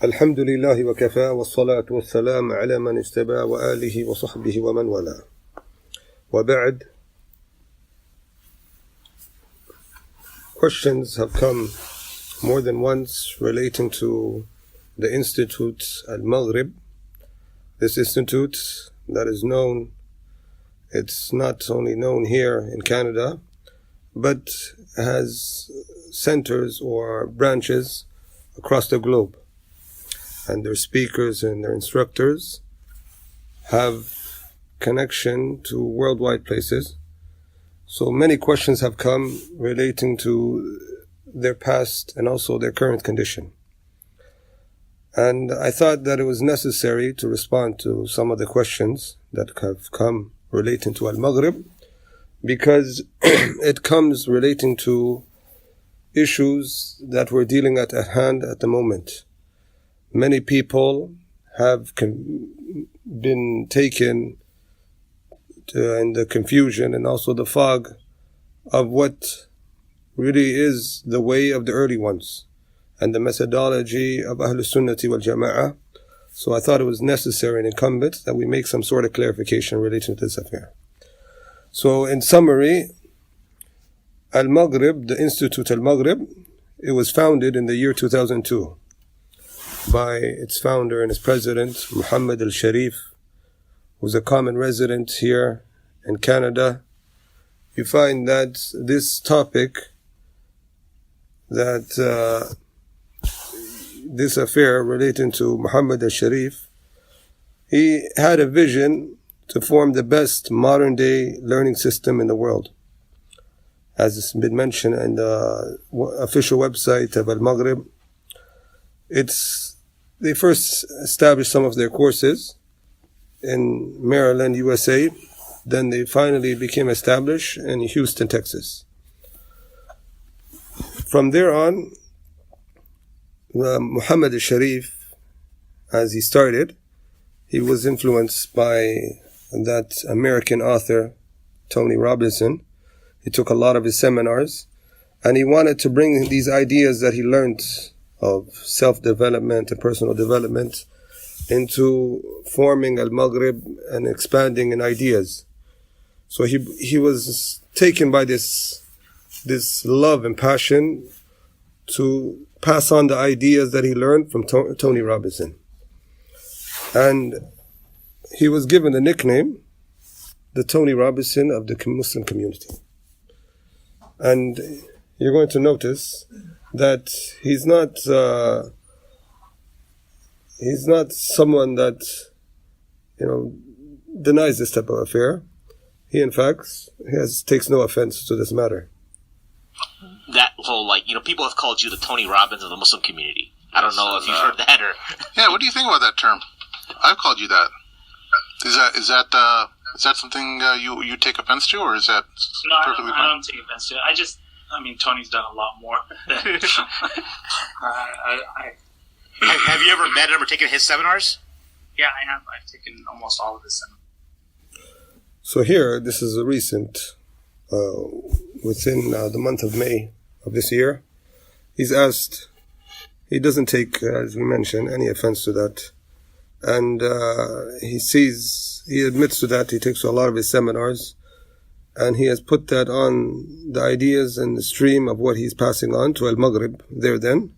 الحمد لله وكفى والصلاة والسلام على من اجتبى وآله وصحبه ومن والاه. وبعد, questions have come more than once relating to the Institute Al-Maghrib. This institute that is known, it's not only known here in Canada, but has centers or branches across the globe. And their speakers and their instructors have connection to worldwide places. So many questions have come relating to their past and also their current condition. And I thought that it was necessary to respond to some of the questions that have come relating to Al-Maghrib, because it comes relating to issues that we're dealing at hand at the moment. Many people have been taken in the confusion and also the fog of what really is the way of the early ones and the methodology of Ahlul Sunnati wal Jama'ah. So I thought it was necessary and incumbent that we make some sort of clarification relating to this affair. So in summary, Al-Maghrib, the Institute Al-Maghrib, it was founded in the year 2002. By its founder and its president, Muhammad al-Sharif, who's a common resident here in Canada. You find that this topic, that this affair relating to Muhammad al-Sharif, he had a vision to form the best modern day learning system in the world. As it's been mentioned in the official website of Al-Maghrib, they first established some of their courses in Maryland, USA. Then they finally became established in Houston, Texas. From there on, Muhammad al-Sharif, as he started, he was influenced by that American author, Tony Robinson. He took a lot of his seminars, and he wanted to bring these ideas that he learned of self-development and personal development into forming Al-Maghrib and expanding in ideas. So he was taken by this love and passion to pass on the ideas that he learned from Tony Robinson. And he was given the nickname, the Tony Robinson of the Muslim community. And you're going to notice that he's not someone that denies this type of affair. He in fact takes no offense to this matter. That whole people have called you the Tony Robbins of the Muslim community. I don't know if you've heard that or. Yeah, what do you think about that term? I've called you that. Is that something you take offense to, or is that perfectly fine? I don't take offense to it. Tony's done a lot more. Have you ever met him or taken his seminars? Yeah, I have. I've taken almost all of his seminars. So here, this is a recent, within the month of May of this year, he's asked, he doesn't take, as we mentioned, any offense to that. And he admits to that, he takes a lot of his seminars, and he has put that on the ideas and the stream of what he's passing on to Al-Maghrib there then.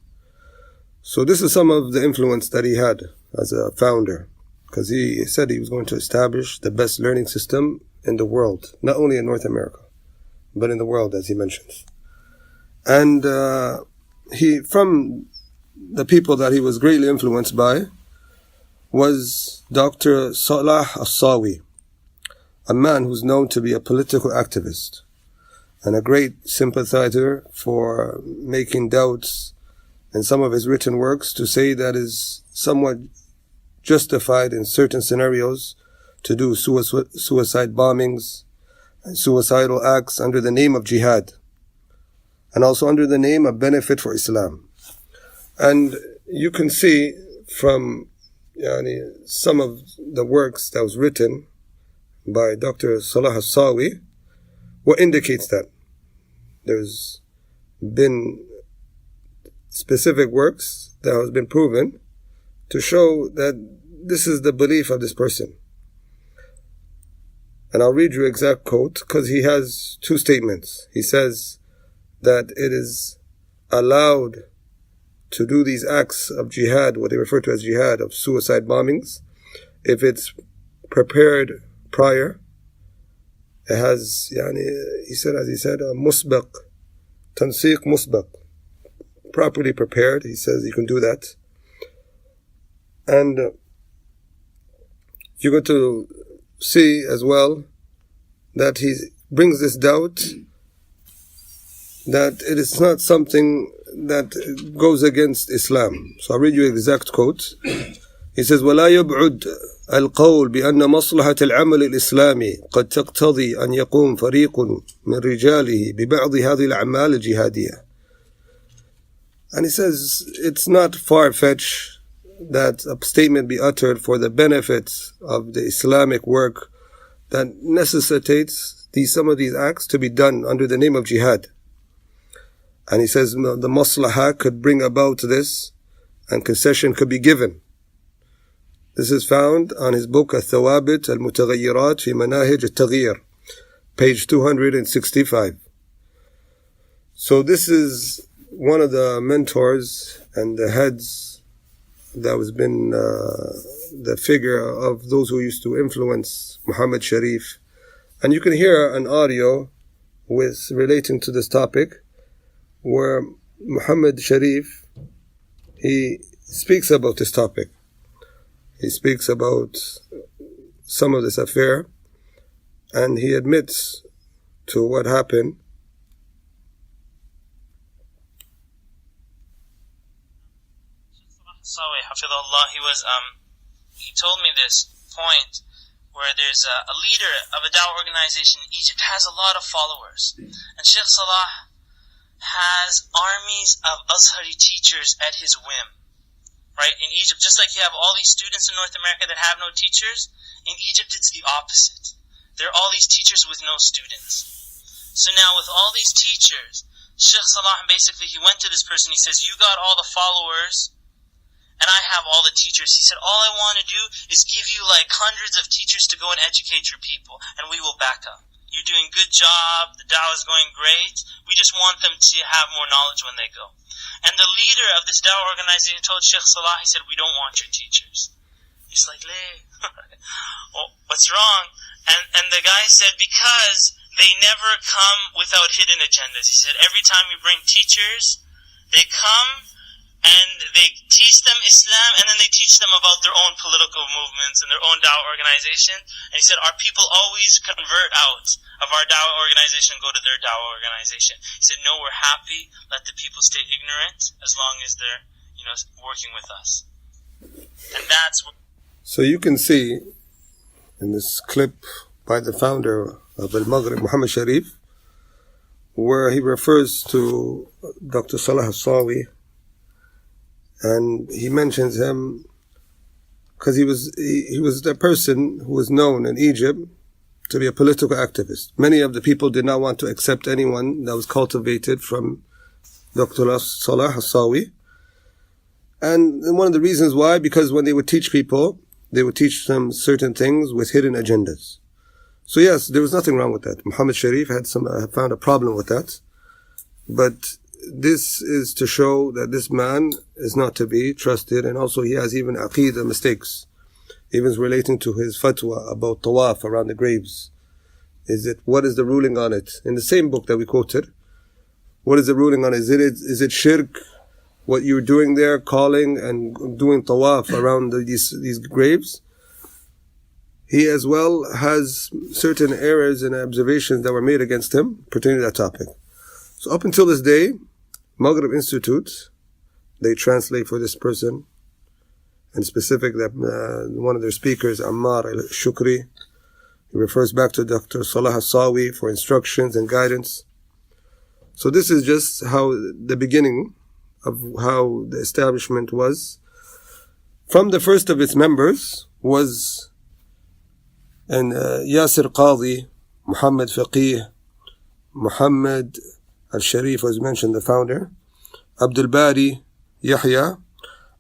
So this is some of the influence that he had as a founder, because he said he was going to establish the best learning system in the world, not only in North America, but in the world, as he mentions. And from the people that he was greatly influenced by was Dr. Salah As-Sawi, a man who's known to be a political activist and a great sympathizer for making doubts in some of his written works to say that is somewhat justified in certain scenarios to do suicide bombings and suicidal acts under the name of jihad and also under the name of benefit for Islam. And you can see from some of the works that was written by Dr. Salah As-Sawi what indicates that. There's been specific works that has been proven to show that this is the belief of this person. And I'll read you exact quote, because he has two statements. He says that it is allowed to do these acts of jihad, what they refer to as jihad, of suicide bombings, if it's prepared prior. It has, he said, musbaq, tansiq musbaq, properly prepared. He says you can do that. And you're going to see as well that he brings this doubt that it is not something that goes against Islam. So I'll read you an exact quote. He says, وَلَا يَبْعُدْ الْقَوْلِ بِأَنَّ مَصْلَحَةَ الْعَمَلِ الْإِسْلَامِ قد تقتضي أن يقوم فريق من رجاله ببعض هذه الأعمال الجهادية. And he says, it's not far-fetched that a statement be uttered for the benefit of the Islamic work that necessitates some of these acts to be done under the name of jihad. And he says the maslahah could bring about this and concession could be given. This is found on his book الثوابت المتغيرات في مناهج التغيير, page 265. So this is one of the mentors and the heads that has been the figure of those who used to influence Muhammad Sharif. And you can hear an audio relating to this topic where Muhammad Sharif, he speaks about this topic. He speaks about some of this affair and he admits to what happened. He told me this point where there's a leader of a Dawah organization in Egypt has a lot of followers, and Sheikh Salah has armies of Azhari teachers at his whim. Right? In Egypt, just like you have all these students in North America that have no teachers, in Egypt it's the opposite. There are all these teachers with no students. So now with all these teachers, Sheikh Salah basically, he went to this person, he says, you got all the followers, and I have all the teachers. He said, all I want to do is give you like hundreds of teachers to go and educate your people, and we will back up. You're doing a good job, the dawah is going great, we just want them to have more knowledge when they go. And the leader of this dawah organization told Sheikh Salah, he said, we don't want your teachers. He's like, well, what's wrong? And the guy said, because they never come without hidden agendas. He said, every time we bring teachers, they come and they teach them Islam, and then they teach them about their own political movements and their own dawah organization. And he said, our people always convert out of our dawah organization and go to their dawah organization. He said, no, we're happy. Let the people stay ignorant as long as they're, working with us. And that's what... So you can see in this clip by the founder of Al-Maghrib, Muhammad Sharif, where he refers to Dr. Salah Hassawi, and he mentions him because he was the person who was known in Egypt to be a political activist. Many of the people did not want to accept anyone that was cultivated from Dr. Salah Hassawi. And one of the reasons why, because when they would teach people, they would teach them certain things with hidden agendas. So yes, there was nothing wrong with that. Muhammad Sharif had found a problem with that. But this is to show that this man is not to be trusted, and also he has even aqeedah mistakes, even relating to his fatwa about tawaf around the graves. What is the ruling on it? In the same book that we quoted, what is the ruling on it? Is it shirk, what you're doing there, calling and doing tawaf around these graves? He as well has certain errors and observations that were made against him pertaining to that topic. So up until this day, Maghrib Institute, they translate for this person, and specific that one of their speakers, Ammar al-Shukri, he refers back to Dr. Salah Hassawi for instructions and guidance. So this is just how the beginning of how the establishment was. From the first of its members was Yasir Qadi, Muhammad Faqih, Muhammad Al-Sharif was mentioned, the founder, Abdul Bari Yahya,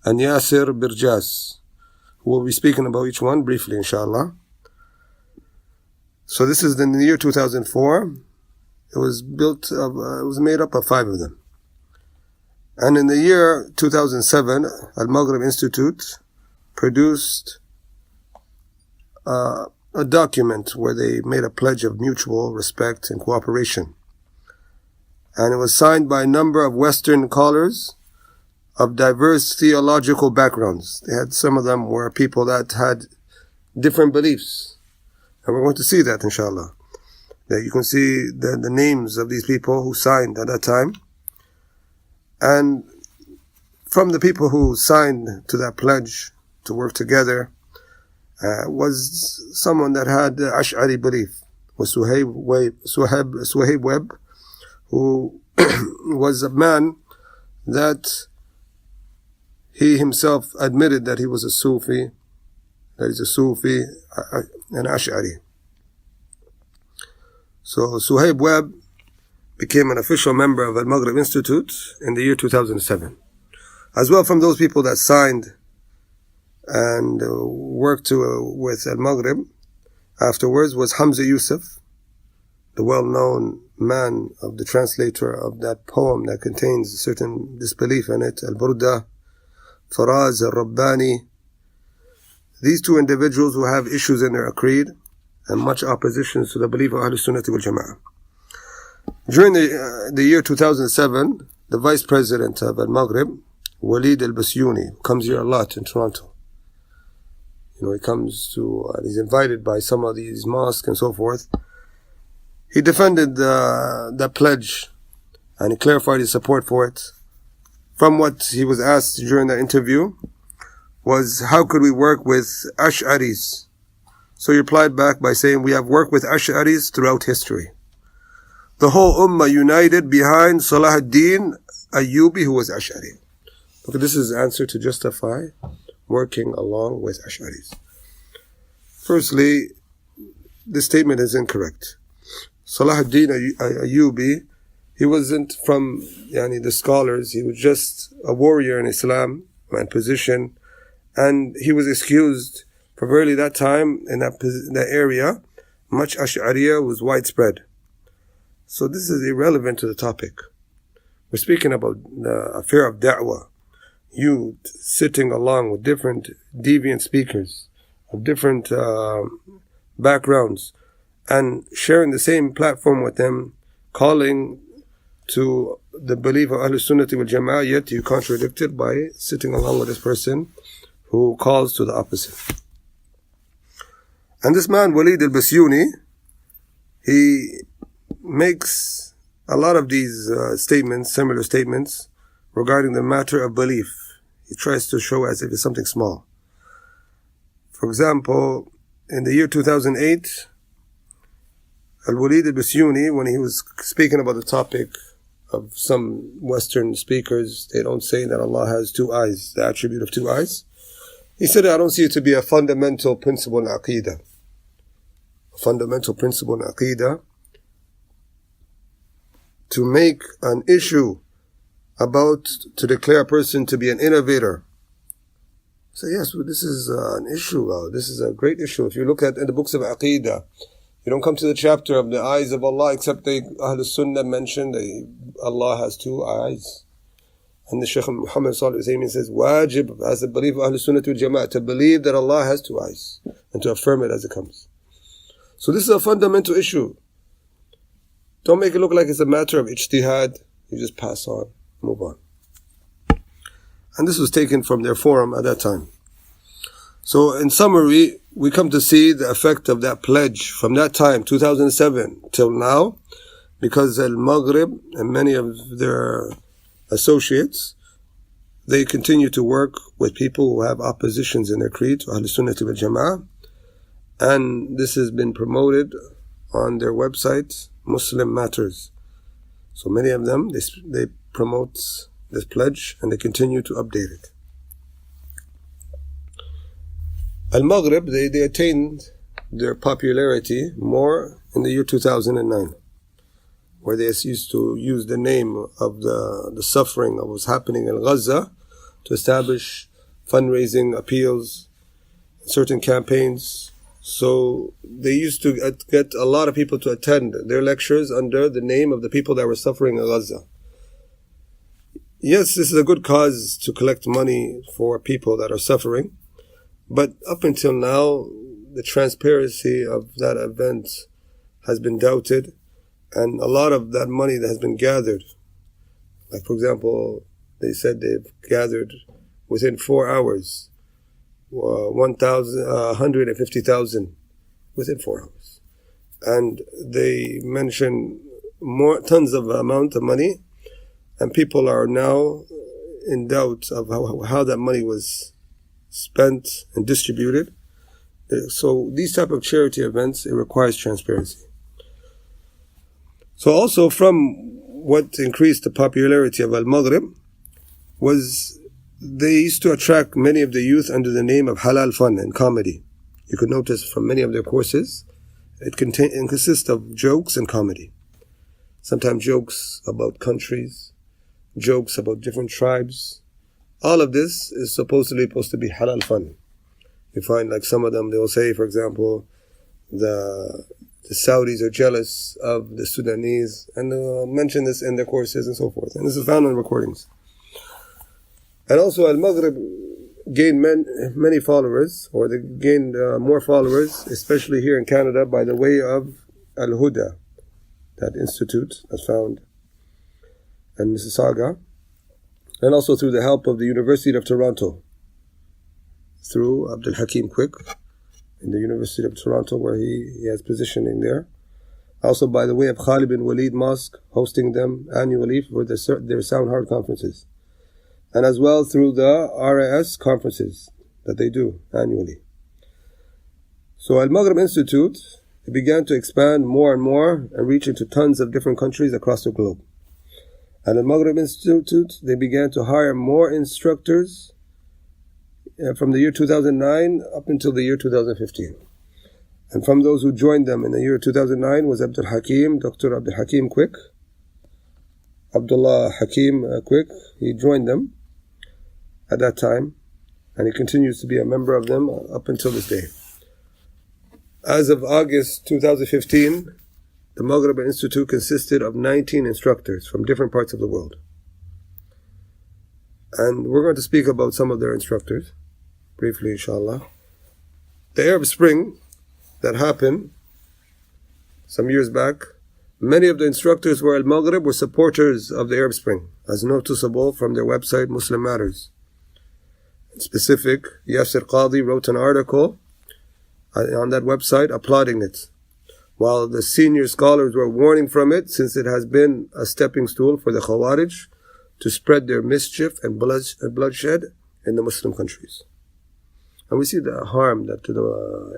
and Yasir Birjas. We'll be speaking about each one briefly, inshallah. So this is in the year 2004. It was made up of 5 of them. And in the year 2007, Al-Maghrib Institute produced a document where they made a pledge of mutual respect and cooperation. And it was signed by a number of Western scholars of diverse theological backgrounds. They had, some of them were people that had different beliefs. And we're going to see that, inshallah. That you can see the names of these people who signed at that time. And from the people who signed to that pledge to work together was someone that had Ash'ari belief, was Suhaib Webb, who was a man that he himself admitted that he was a Sufi, that he's a Sufi, an Ash'ari. So Suhaib Webb became an official member of Al-Maghrib Institute in the year 2007. As well, from those people that signed and worked with Al-Maghrib afterwards was Hamza Yusuf, the well-known man of the translator of that poem that contains a certain disbelief in it, Al-Burda, Faraz Al-Rabbani. These 2 individuals who have issues in their creed and much opposition to the belief of Ahlus Sunnah wal Jama'ah. During the year 2007, the vice president of Al-Maghrib, Walid al-Basyuni, comes here a lot in Toronto. He comes to, he's invited by some of these mosques and so forth. He defended that pledge and he clarified his support for it. From what he was asked during that interview was, how could we work with Ash'aris? So he replied back by saying, we have worked with Ash'aris throughout history. The whole Ummah united behind Salah ad-Din Ayyubi, who was Ash'ari. Okay, this is the answer to justify working along with Ash'aris. Firstly, this statement is incorrect. Salah ad-Din Ayyubi, he wasn't from the scholars, he was just a warrior in Islam and position, and he was excused for really that time in that area. Much Ash'ariya was widespread. So this is irrelevant to the topic. We're speaking about the affair of da'wah. You sitting along with different deviant speakers of different backgrounds and sharing the same platform with them, calling to the belief of Ahlus Sunnah wal Jama'ah, yet you contradict it by sitting along with this person who calls to the opposite. And this man, Walid al-Basyuni, he makes a lot of these statements, similar statements, regarding the matter of belief. He tries to show as if it's something small. For example, in the year 2008, Al-Walid al-Basyuni, when he was speaking about the topic of some Western speakers, they don't say that Allah has 2 eyes, the attribute of 2 eyes. He said, I don't see it to be a fundamental principle in Aqeedah. A fundamental principle in Aqeedah to make an issue about, to declare a person to be an innovator. So yes, this is an issue. This is a great issue. If you look at in the books of Aqeedah, you don't come to the chapter of the eyes of Allah except Ahlul Sunnah mention that Allah has 2 eyes. And the Shaykh Muhammad Salih says, wajib, as the belief of Ahlul Sunnah wal Jama'ah, to believe that Allah has 2 eyes and to affirm it as it comes. So this is a fundamental issue. Don't make it look like it's a matter of ijtihad. You just pass on, move on. And this was taken from their forum at that time. So in summary, we come to see the effect of that pledge from that time, 2007, till now, because Al-Maghrib and many of their associates, they continue to work with people who have oppositions in their creed to Ahlus Sunnah wal Jama'ah, and this has been promoted on their website, Muslim Matters. So many of them, they promote this pledge and they continue to update it. Al-Maghrib, they attained their popularity more in the year 2009, where they used to use the name of the suffering that was happening in Gaza to establish fundraising appeals, certain campaigns. So they used to get a lot of people to attend their lectures under the name of the people that were suffering in Gaza. Yes, this is a good cause to collect money for people that are suffering, but up until now, the transparency of that event has been doubted, and a lot of that money that has been gathered, like for example, they said they've gathered within 4 hours 150,000 within 4 hours, and they mention tons of amount of money, and people are now in doubt of how that money was spent and distributed. So these type of charity events, it requires transparency. So also from what increased the popularity of Al-Maghrib was they used to attract many of the youth under the name of halal fun and comedy. You could notice from many of their courses, it consists of jokes and comedy. Sometimes jokes about countries, jokes about different tribes. All of this is supposed to be halal fun. You find like some of them, they will say, for example, the Saudis are jealous of the Sudanese, and they'll mention this in their courses and so forth. And this is found on recordings. And also Al-Maghrib gained many followers, or they gained more followers, especially here in Canada, by the way of Al-Huda, that institute that's found in Mississauga, and also through the help of the University of Toronto, through Abdul Quick in the University of Toronto, where he has positioning there. Also by the way of Khalid bin Walid Mosque, hosting them annually for their Sound Heart conferences. And as well through the RAS conferences that they do annually. So Al-Maghrib Institute, it began to expand more and more and reach into tons of different countries across the globe. And Al-Maghrib Institute, they began to hire more instructors from the year 2009 up until the year 2015. And from those who joined them in the year 2009 was Dr. Abdul Quick. Abdullah Hakim Quick, he joined them at that time, and he continues to be a member of them up until this day. As of August 2015, the Maghrib Institute consisted of 19 instructors from different parts of the world. And we're going to speak about some of their instructors, briefly inshallah. The Arab Spring that happened some years back, many of the instructors were Al-Maghrib were supporters of the Arab Spring, as noticeable from their website Muslim Matters. In specific, Yasser Qadi wrote an article on that website applauding it, while the senior scholars were warning from it, since it has been a stepping stool for the Khawarij to spread their mischief and bloodshed in the Muslim countries. And we see the harm that the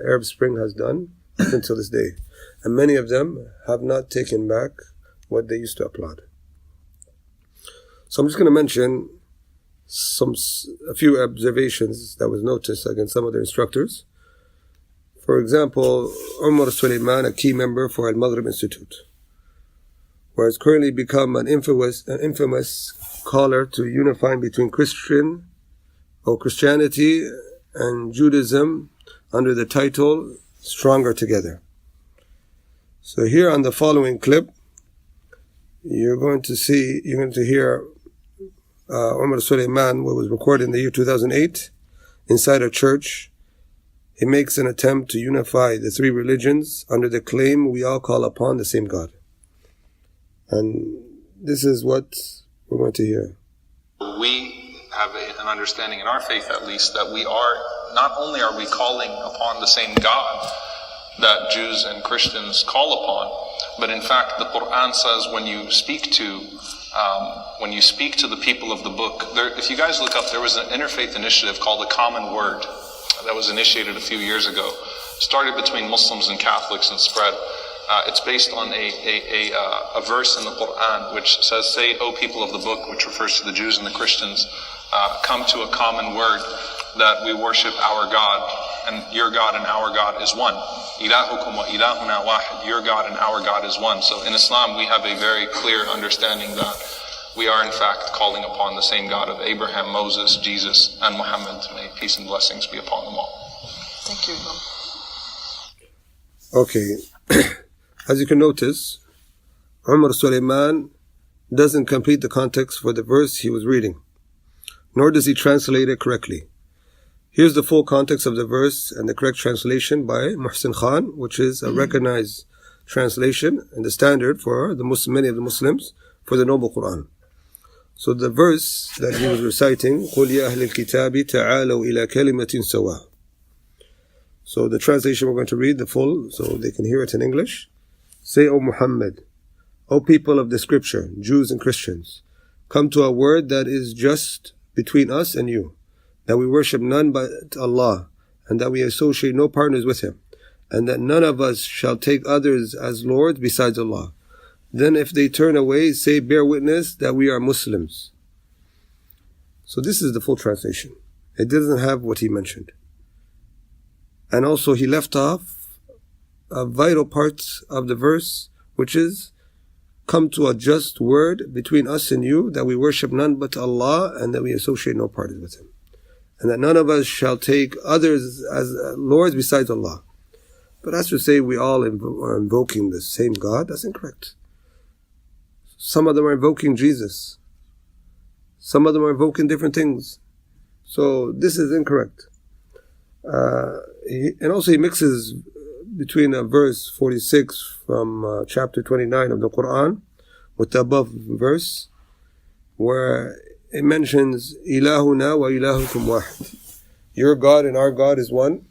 Arab Spring has done up until this day. And many of them have not taken back what they used to applaud. So I'm just going to mention a few observations that was noticed against some of their instructors. For example, Umar Suleiman, a key member for Al-Maghrib Institute, who has currently become an infamous caller to unifying between Christianity and Judaism under the title Stronger Together. So here on the following clip, you're going to hear Umar Suleiman, what was recorded in the year 2008, inside a church. He makes an attempt to unify the three religions under the claim we all call upon the same God. And this is what we're going to hear. We have an understanding in our faith, at least, that we are, not only are we calling upon the same God that Jews and Christians call upon, but in fact the Quran says when you speak to the people of the book, if you guys look up, there was an interfaith initiative called the Common Word that was initiated a few years ago. Started between Muslims and Catholics and spread. It's based on a verse in the Quran which says, "Say, O people of the book," which refers to the Jews and the Christians, "come to a common word that we worship our God, and your God and our God is one. Ilahukum wa ilahuna wahid. Your God and our God is one." So in Islam, we have a very clear understanding that we are in fact calling upon the same God of Abraham, Moses, Jesus, and Muhammad. May peace and blessings be upon them all. Thank you. Okay. As you can notice, Umar Sulaiman doesn't complete the context for the verse he was reading, nor does he translate it correctly. Here's the full context of the verse and the correct translation by Muhsin Khan, which is a recognized translation and the standard for many of the Muslims for the Noble Quran. So the verse that he was reciting, قُلْ يَا أَهْلِ الْكِتَابِ تَعَالَوْا إِلَى كَلِمَةٍ سَوَاءٍ. So the translation we're going to read, the full, so they can hear it in English. Say, O Muhammad, O people of the scripture, Jews and Christians, come to a word that is just between us and you, that we worship none but Allah, and that we associate no partners with Him, and that none of us shall take others as lords besides Allah. Then if they turn away, say, bear witness that we are Muslims. So this is the full translation. It doesn't have what he mentioned. And also he left off a vital part of the verse, which is, come to a just word between us and you, that we worship none but Allah, and that we associate no partners with Him, and that none of us shall take others as lords besides Allah. But as to say we all are invoking the same God, that's incorrect. Some of them are invoking Jesus. Some of them are invoking different things. So this is incorrect. And also he mixes between verse 46 from chapter 29 of the Quran with the above verse, where it mentions Ilahuna wa ilahukum wahid. Your God and our God is one.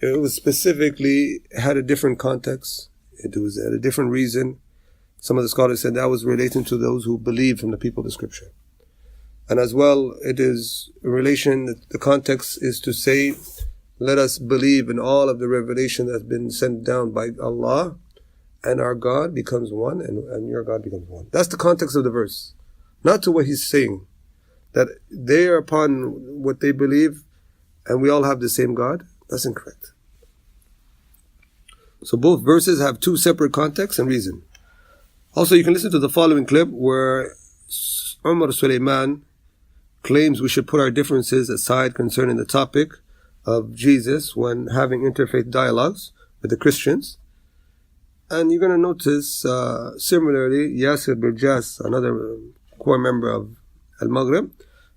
It was specifically had a different context. It was at a different reason. Some of the scholars said that was relating to those who believe from the people of the scripture. And as well, it is in relation, the context is to say, let us believe in all of the revelation that's been sent down by Allah, and our God becomes one, and your God becomes one. That's the context of the verse. Not to what he's saying, that they are upon what they believe, and we all have the same God. That's incorrect. So both verses have two separate contexts and reason. Also, you can listen to the following clip where Umar Sulaiman claims we should put our differences aside concerning the topic of Jesus when having interfaith dialogues with the Christians. And you're going to notice, similarly, Yasir Birjas, another core member of Al-Maghrib,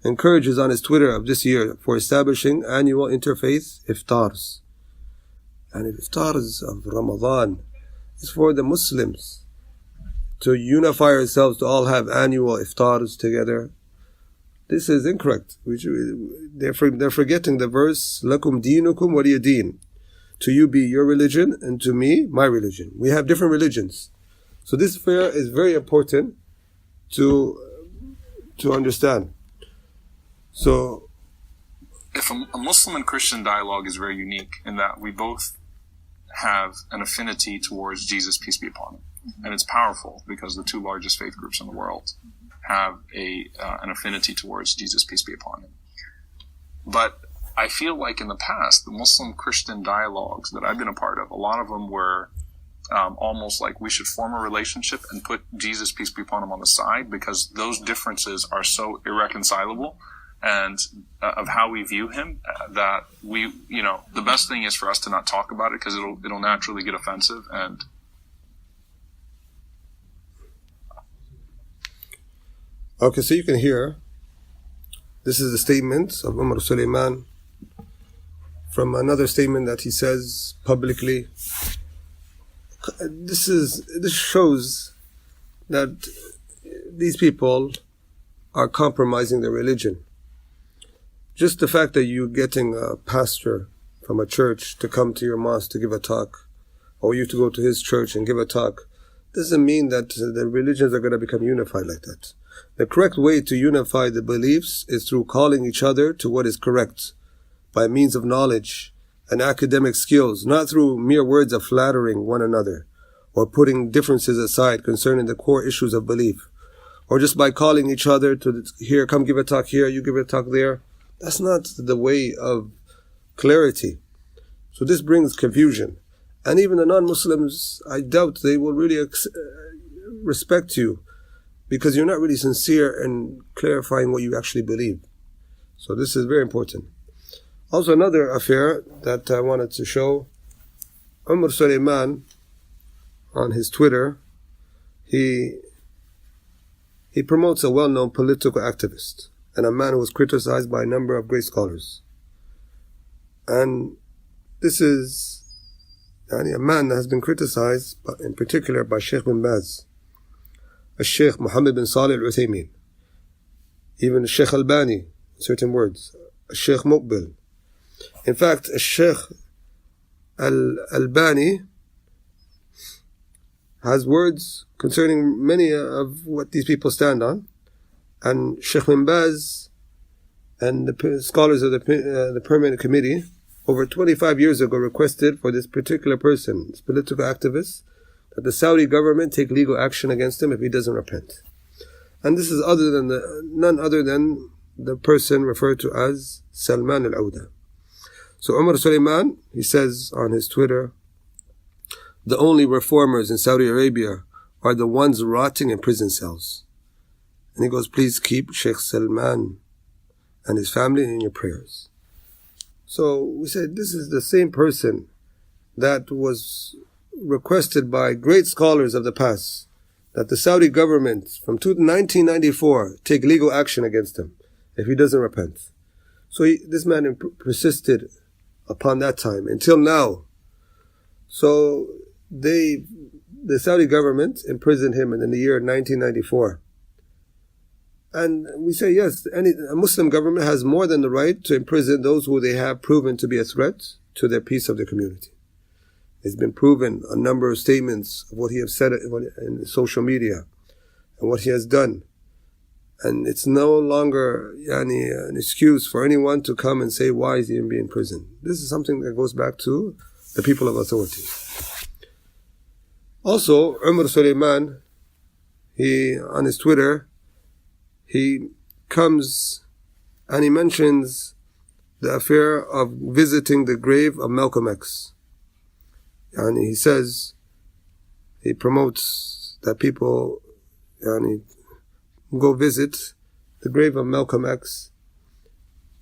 encourages on his Twitter of this year for establishing annual interfaith iftars. And iftars of Ramadan is for the Muslims to unify ourselves, to all have annual iftars together. This is incorrect. They're forgetting the verse, Lakum dinukum waliya din. To you be your religion, and to me, my religion. We have different religions. So this affair is very important to understand. So, if a Muslim and Christian dialogue is very unique in that we both have an affinity towards Jesus, peace be upon him. And it's powerful because the two largest faith groups in the world have an affinity towards Jesus, peace be upon him. But I feel like in the past, the Muslim-Christian dialogues that I've been a part of, a lot of them were almost like we should form a relationship and put Jesus, peace be upon him, on the side, because those differences are so irreconcilable and of how we view him that we, the best thing is for us to not talk about it because it'll naturally get offensive. And okay, so you can hear, this is the statement of Umar Sulaiman from another statement that he says publicly. This shows that these people are compromising their religion. Just the fact that you're getting a pastor from a church to come to your mosque to give a talk, or you to go to his church and give a talk, doesn't mean that the religions are going to become unified like that. The correct way to unify the beliefs is through calling each other to what is correct, by means of knowledge and academic skills, not through mere words of flattering one another, or putting differences aside concerning the core issues of belief, or just by calling each other to here, come give a talk here, you give a talk there. That's not the way of clarity. So this brings confusion. And even the non-Muslims, I doubt they will really respect you because you're not really sincere in clarifying what you actually believe. So this is very important. Also, another affair that I wanted to show, Umar Sulaiman, on his Twitter, he promotes a well-known political activist and a man who was criticized by a number of great scholars. And this is a man that has been criticized, in particular by Sheikh bin Baz, Sheikh Muhammad bin Salih al-Uthaymin, even Sheikh Albani, in certain words, Sheikh Muqbil. In fact, Sheikh Albani has words concerning many of what these people stand on, and Sheikh bin Baz and the scholars of the Permanent Committee over 25 years ago requested for this particular person, this political activist, that the Saudi government take legal action against him if he doesn't repent. And this is none other than the person referred to as Salman al-Auda. So Umar Sulaiman, he says on his Twitter, the only reformers in Saudi Arabia are the ones rotting in prison cells. And he goes, please keep Sheikh Salman and his family in your prayers. So we said this is the same person that was requested by great scholars of the past that the Saudi government from 1994 take legal action against him if he doesn't repent. So this man persisted upon that time until now. So the Saudi government imprisoned him in the year 1994. And we say, yes, a Muslim government has more than the right to imprison those who they have proven to be a threat to the peace of their community. It's been proven a number of statements of what he has said in social media and what he has done. And it's no longer an excuse for anyone to come and say, why is he being in prison? This is something that goes back to the people of authority. Also, Umar Sulaiman, on his Twitter, he comes and he mentions the affair of visiting the grave of Malcolm X. And he says, he promotes that people go visit the grave of Malcolm X.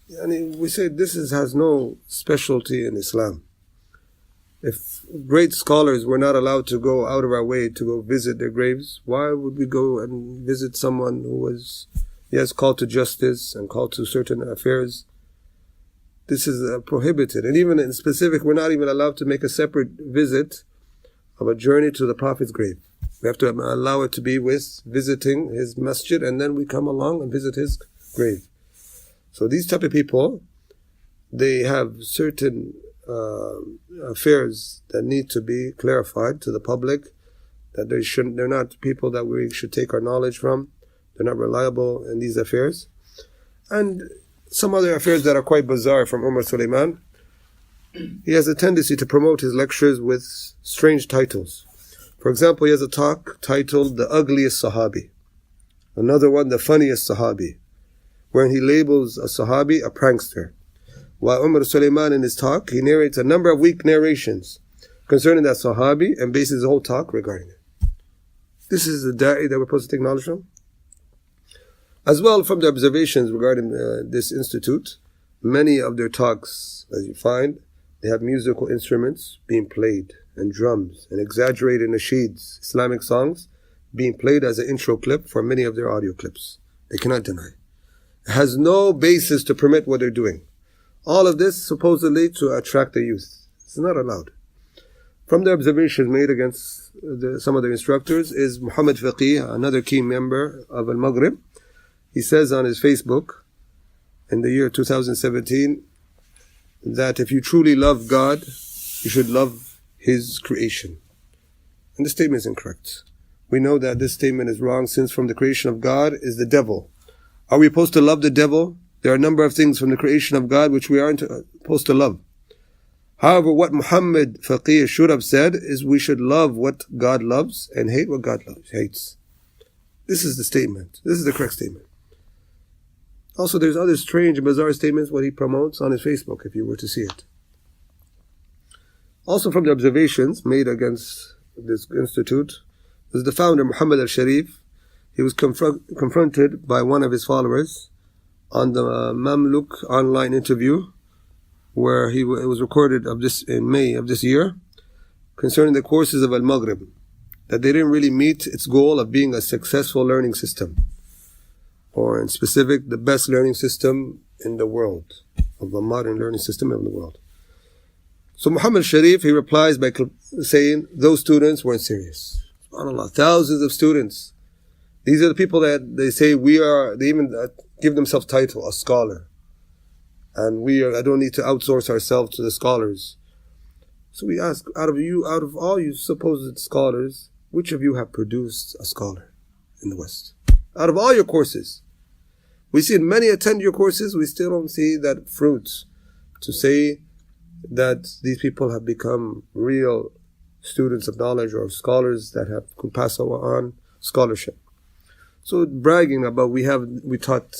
And we say this has no specialty in Islam. If great scholars were not allowed to go out of our way to go visit their graves, why would we go and visit someone who was, yes, called to justice and called to certain affairs? This is prohibited. And even in specific, we're not even allowed to make a separate visit of a journey to the Prophet's grave. We have to allow it to be with visiting his masjid, and then we come along and visit his grave. So these type of people, they have certain affairs that need to be clarified to the public, that they're not people that we should take our knowledge from. They're not reliable in these affairs. And some other affairs that are quite bizarre from Umar Sulaiman. He has a tendency to promote his lectures with strange titles. For example, he has a talk titled The Ugliest Sahabi. Another one, The Funniest Sahabi, where he labels a Sahabi a prankster. While Umar Sulaiman in his talk, he narrates a number of weak narrations concerning that Sahabi and bases the whole talk regarding it. This is the da'i that we're supposed to take knowledge from. As well, from the observations regarding this institute, many of their talks, as you find, they have musical instruments being played and drums and exaggerated nasheeds, Islamic songs, being played as an intro clip for many of their audio clips. They cannot deny. It has no basis to permit what they're doing. All of this supposedly to attract the youth. It's not allowed. From the observations made against some of the instructors is Muhammad Faqih, another key member of Al-Maghrib. He says on his Facebook in the year 2017 that if you truly love God, you should love His creation. And this statement is incorrect. We know that this statement is wrong, since from the creation of God is the devil. Are we supposed to love the devil? There are a number of things from the creation of God which we aren't supposed to love. However, what Muhammad Faqih should have said is we should love what God loves and hate what God hates. This is the statement. This is the correct statement. Also, there's other strange and bizarre statements what he promotes on his Facebook, if you were to see it. Also, from the observations made against this institute, is the founder, Muhammad al-Sharif. he was confronted by one of his followers on the Mamluk online interview, where it was recorded in May of this year, concerning the courses of Al-Maghrib, that they didn't really meet its goal of being a successful learning system, or in specific, the best learning system in the world, of the modern learning system in the world. So Muhammad Sharif, he replies by saying, those students weren't serious. SubhanAllah, thousands of students. These are the people that they say they even give themselves title, a scholar. And I don't need to outsource ourselves to the scholars. So we ask, out of all you supposed scholars, which of you have produced a scholar in the West? Out of all your courses. We see many attend your courses, we still don't see that fruit to say that these people have become real students of knowledge or scholars that could pass on scholarship. So bragging about we taught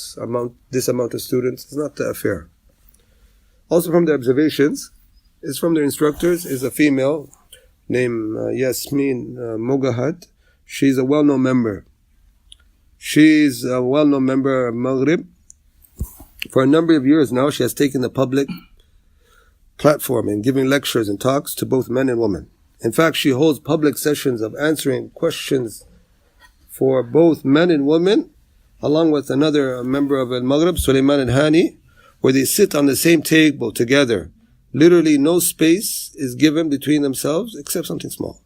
this amount of students is not the affair. Also from the observations, is from their instructors, is a female named Yasmin Mogahad. She's a well-known member. She's a well-known member of Maghrib. For a number of years now, she has taken the public platform and giving lectures and talks to both men and women. In fact, she holds public sessions of answering questions for both men and women, along with another member of Al-Maghrib, Sulaiman al-Hani, where they sit on the same table together. Literally no space is given between themselves except something small.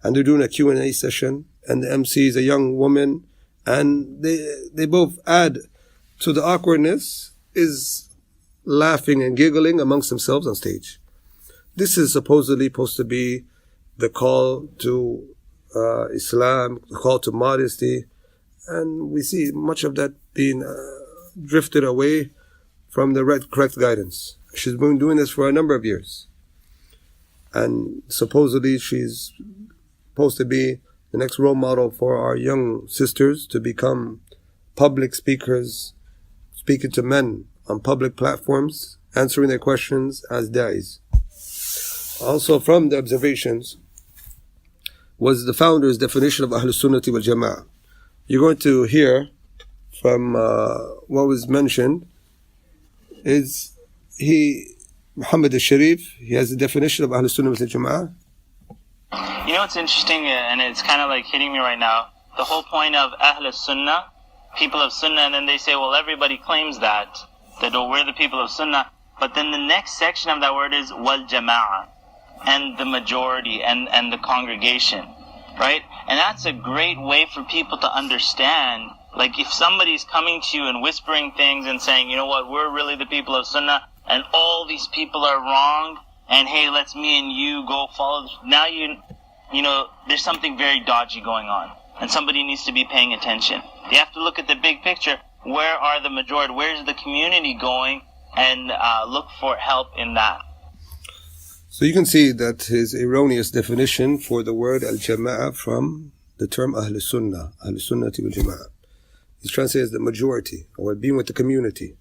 And they're doing a Q&A session, and the MC is a young woman, and they both add to the awkwardness is laughing and giggling amongst themselves on stage. This is supposedly supposed to be the call to Islam, the call to modesty, and we see much of that being drifted away from the correct guidance. She's been doing this for a number of years, and supposedly she's supposed to be the next role model for our young sisters to become public speakers, speaking to men on public platforms, answering their questions as da'is. Also from the observations was the founder's definition of Ahlus Sunnati wal Jama'ah. You're going to hear from what was mentioned is Muhammad al-Sharif, he has a definition of Ahlus Sunnah wal Jama'ah. You know what's interesting, and it's kind of like hitting me right now, the whole point of Ahlus Sunnah, people of Sunnah, and then they say, well, everybody claims that we're the people of Sunnah, but then the next section of that word is wal Jama'ah, and the majority, and the congregation, right? And that's a great way for people to understand, like if somebody's coming to you and whispering things and saying, you know what, we're really the people of Sunnah, and all these people are wrong, and hey, let's me and you go follow. Now you know, there's something very dodgy going on, and somebody needs to be paying attention. You have to look at the big picture. Where are the majority? Where's the community going? And look for help in that. So you can see that his erroneous definition for the word al-jama'ah from the term Ahlus Sunnah, Ahlus Sunnati wal Jama'ah. He's translated as the majority, or being with the community.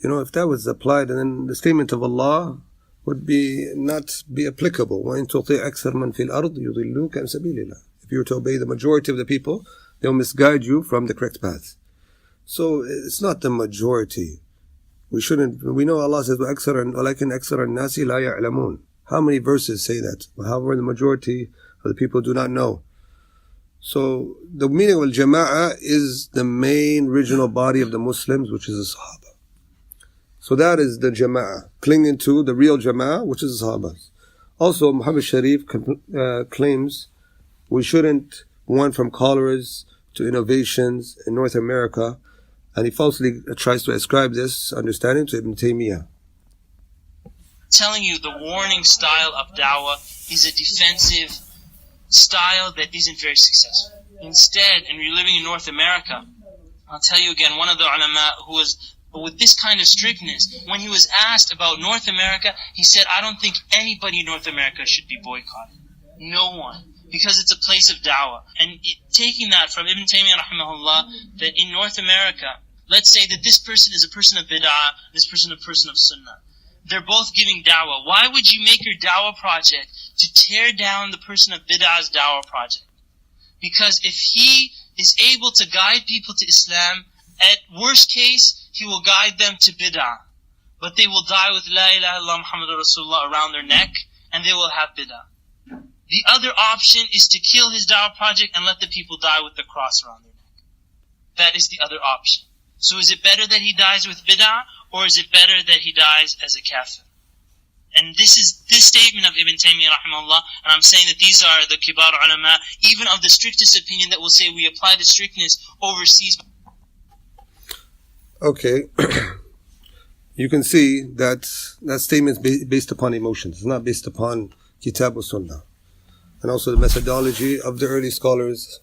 You know, if that was applied, then the statement of Allah would not be applicable. وَإِن تُطِعْ أَكْثَرَ مَنْ فِي الْأَرْضِ يُضِلُّوكَ عَنْ سَبِيلِ اللَّهِ. If you were to obey the majority of the people, they'll misguide you from the correct path. So it's not the majority. We know Allah says, وَلَكِنْ أَكْثَرَ النَّاسِ لَا يَعْلَمُونَ. How many verses say that? However, the majority of the people do not know. So the meaning of al-jama'ah is the main original body of the Muslims, which is the Sahaba. So that is the jama'ah, clinging to the real jama'ah, which is the Sahabas. Also, Muhammad Sharif claims we shouldn't want from cholera's to innovations in North America, and he falsely tries to ascribe this understanding to Ibn Taymiyyah. Telling you the warning style of da'wah is a defensive style that isn't very successful. Instead, and you're living in North America, I'll tell you again, one of the ulama who was with this kind of strictness, when he was asked about North America, he said, I don't think anybody in North America should be boycotted. No one. Because it's a place of da'wah. And taking that from Ibn Taymiyyah rahimahullah, that in North America, let's say that this person is a person of bid'ah, this person a person of sunnah. They're both giving da'wah. Why would you make your da'wah project to tear down the person of bid'ah's da'wah project? Because if he is able to guide people to Islam. At worst case, he will guide them to bid'ah. But they will die with La ilaha illallah Muhammadur Rasulullah around their neck, and they will have bid'ah. The other option is to kill his da'wah project and let the people die with the cross around their neck. That is the other option. So is it better that he dies with bid'ah, or is it better that he dies as a kafir? And this statement of Ibn Taymiyyah rahimahullah, and I'm saying that these are the kibar ulama, even of the strictest opinion, that will say we apply the strictness overseas. Okay. You can see that statement is based upon emotions. It's not based upon Kitab or Sunnah. And also the methodology of the early scholars,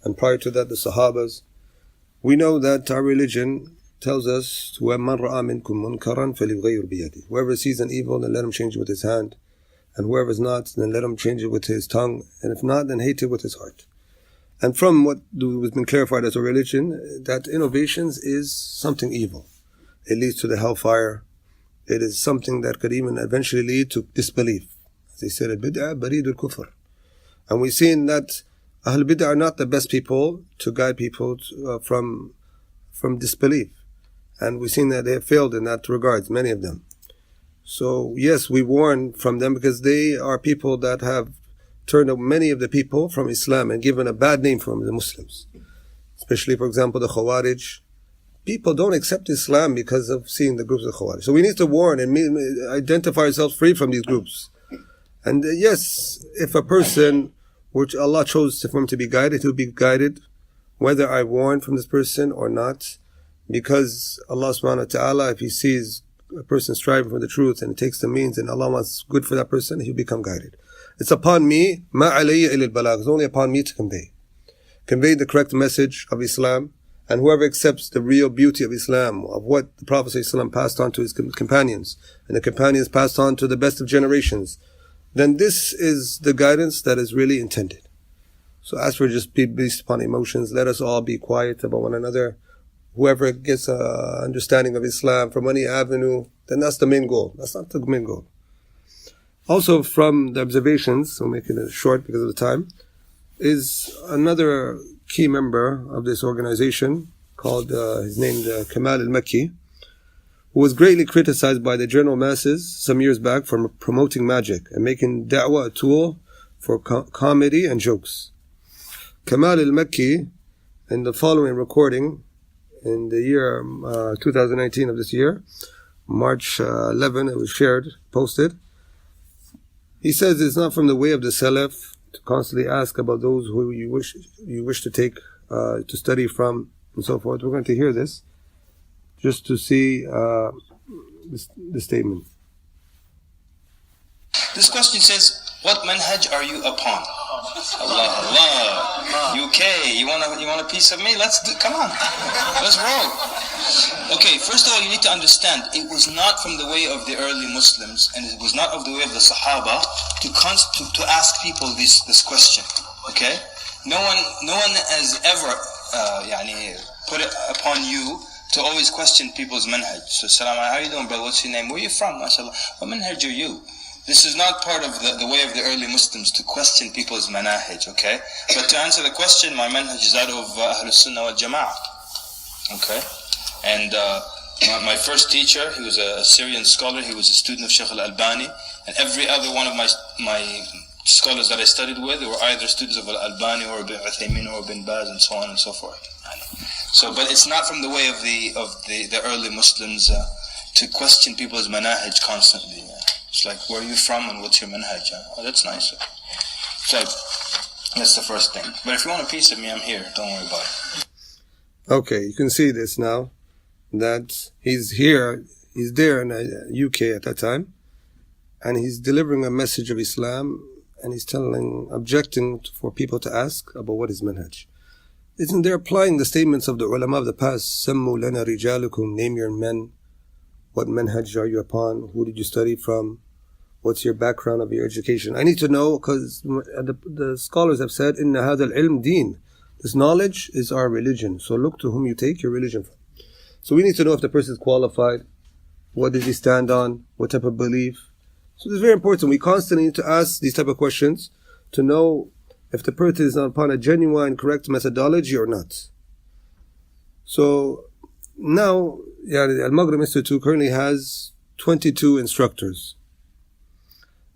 and prior to that the Sahabas. We know that our religion tells us, وَمَنْ رَأَى مِنْكُمْ مُنْكَرًا فَلْيُغَيِّرْ بِيَدِهِ. Whoever sees an evil, then let him change it with his hand. And whoever is not, then let him change it with his tongue. And if not, then hate it with his heart. And from what has been clarified as a religion, that innovations is something evil. It leads to the hellfire. It is something that could even eventually lead to disbelief. As they said, al-bid'ah baridul kufr. And we've seen that Ahl Bid'ah are not the best people to guide people from disbelief. And we've seen that they have failed in that regards, many of them. So yes, we warn from them because they are people that have turned many of the people from Islam and given a bad name for the Muslims. Especially, for example, the Khawarij. People don't accept Islam because of seeing the groups of Khawarij. So we need to warn and identify ourselves free from these groups. And yes, if a person, which Allah chose for him to be guided, he'll be guided, whether I warn from this person or not. Because Allah subhanahu wa ta'ala, if He sees a person striving for the truth and takes the means and Allah wants good for that person, he'll become guided. It's upon me, ma alayya illa al-balagh. It's only upon me to convey the correct message of Islam. And whoever accepts the real beauty of Islam, of what the Prophet ﷺ passed on to his companions, and the companions passed on to the best of generations, then this is the guidance that is really intended. So as for just based upon emotions, let us all be quiet about one another. Whoever gets an understanding of Islam from any avenue, then that's the main goal. That's not the main goal. Also from the observations, we'll make it short because of the time, is another key member of this organization called, his name Kamal al-Makki, who was greatly criticized by the general masses some years back for promoting magic and making da'wah a tool for comedy and jokes. Kamal al-Makki, in the following recording, in the year 2019 of this year, March 11, it was shared, posted. He says it's not from the way of the Salaf to constantly ask about those who you wish to take to study from and so forth. We're going to hear this just to see the statement. This question says, what manhaj are you upon? Allah. UK, you want a piece of me? Come on. Let's roll. Okay, first of all, you need to understand, it was not from the way of the early Muslims, and it was not of the way of the Sahaba to ask people this question. Okay? No one has ever put it upon you to always question people's manhaj. So, salam, how are you doing, brother? What's your name? Where are you from? MashaAllah. What manhaj are you? This is not part of the way of the early Muslims to question people's manhaj, okay? But to answer the question, my manhaj is that of Ahlul Sunnah wal Jama'ah, okay? And my first teacher, he was a Syrian scholar, he was a student of Shaykh al-Albani, and every other one of my scholars that I studied with, they were either students of al-Albani or Ibn Uthman or Ibn Baz and so on and so forth. So, but it's not from the way of the early Muslims to question people's manhaj constantly. It's like, where are you from and what's your manhaj? Oh, that's nice. So, that's the first thing. But if you want a piece of me, I'm here. Don't worry about it. Okay, you can see this now, that he's there in the UK at that time, and he's delivering a message of Islam, and he's objecting for people to ask about what is manhaj. Isn't there applying the statements of the ulama of the past? Sammu lana rijalukum, name your men. What manhaj are you upon? Who did you study from? What's your background of your education? I need to know, because the scholars have said, Inna hadha al-ilm deen. This knowledge is our religion. So look to whom you take your religion from. So we need to know if the person is qualified. What does he stand on? What type of belief? So it's very important. We constantly need to ask these type of questions to know if the person is upon a genuine, correct methodology or not. So now, the Al-Maghrib Institute currently has 22 instructors.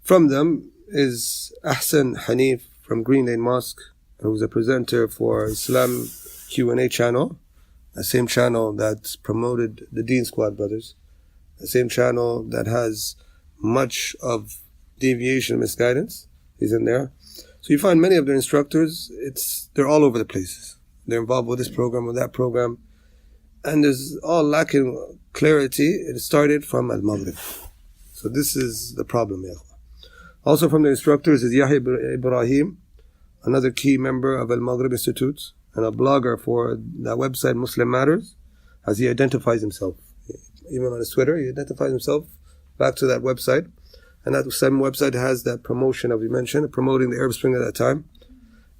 From them is Ahsan Hanif from Green Lane Mosque, who's a presenter for Islam Q&A channel, the same channel that's promoted the Deen Squad brothers, the same channel that has much of deviation, misguidance. He's in there. So you find many of their instructors, they're all over the place. They're involved with this program, with that program, and there's all lacking clarity. It started from Al-Maghrib. So this is the problem. Also from the instructors is Yahya Ibrahim, another key member of Al-Maghrib Institute and a blogger for the website Muslim Matters, as he identifies himself. Even on his Twitter, he identifies himself back to that website. And that same website has that promotion, as we mentioned, promoting the Arab Spring at that time,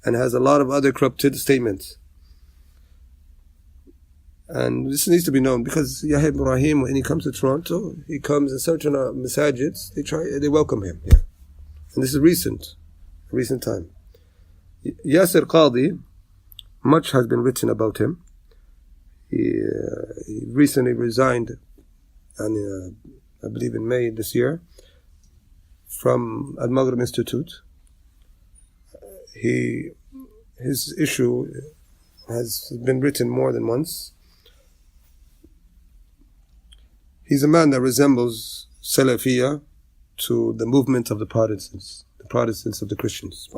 and has a lot of other corrupted statements. And this needs to be known, because Yahya Ibrahim, when he comes to Toronto, he comes in certain masajids, they welcome him here. And this is recent time. Yasir Qadi, much has been written about him. He recently resigned, and I believe in May this year, from Al-Maghrib Institute. His issue has been written more than once. He's a man that resembles Salafiyah to the movement of the Protestants of the Christians.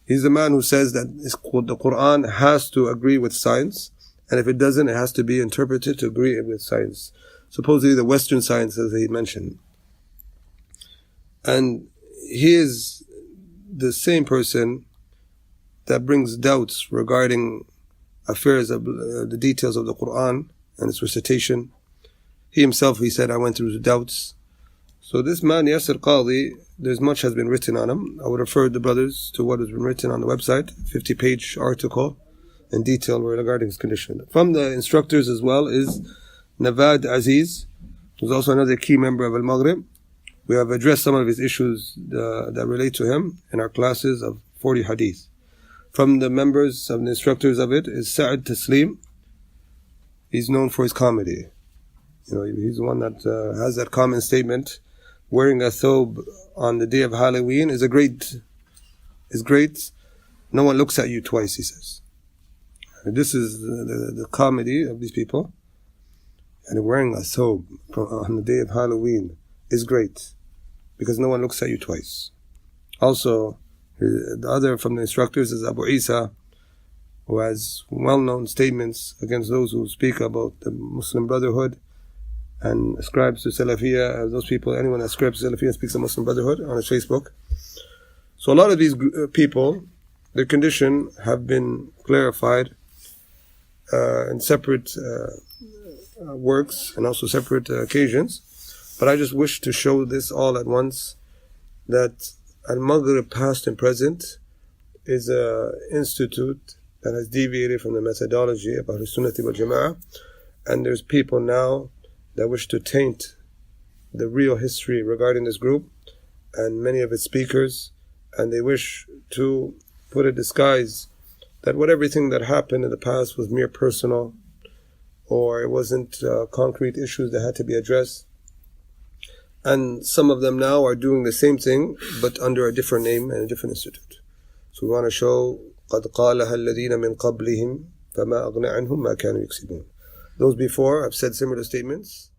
He's a man who says that the Quran has to agree with science, and if it doesn't, it has to be interpreted to agree with science. Supposedly the Western science, as he mentioned. And he is the same person that brings doubts regarding affairs of the details of the Quran and its recitation. He himself, he said, I went through the doubts. So this man, Yasir Qadi, there's much has been written on him. I would refer the brothers to what has been written on the website, 50-page article in detail regarding his condition. From the instructors as well is Navad Aziz, who's also another key member of Al-Maghrib. We have addressed some of his issues that relate to him in our classes of 40 hadith. From the members of the instructors of it is Sa'ad Taslim. He's known for his comedy. He's the one that has that common statement, wearing a thobe on the day of Halloween is great. No one looks at you twice, he says. And this is the comedy of these people. And wearing a thobe on the day of Halloween is great, because no one looks at you twice. Also, the other from the instructors is Abu Isa, who has well-known statements against those who speak about the Muslim Brotherhood and ascribes to Salafiyah. Those people, anyone that ascribes to Salafiyah speaks of Muslim Brotherhood on his Facebook. So a lot of these people, their condition have been clarified in separate works and also separate occasions. But I just wish to show this all at once, that Al-Maghrib past and present is an institute that has deviated from the methodology of Ahlus Sunnah wal Jama'ah, and there's people now that wish to taint the real history regarding this group and many of its speakers, and they wish to put a disguise that everything that happened in the past was mere personal, or it wasn't concrete issues that had to be addressed. And some of them now are doing the same thing, but under a different name and a different institute. So we want to show قَدْ قَالَهَا الَّذِينَ مِنْ قَبْلِهِمْ فَمَا أَغْنَى عَنْهُمْ مَا كَانُوا يَكْسِبُونَ. Those before have said similar statements,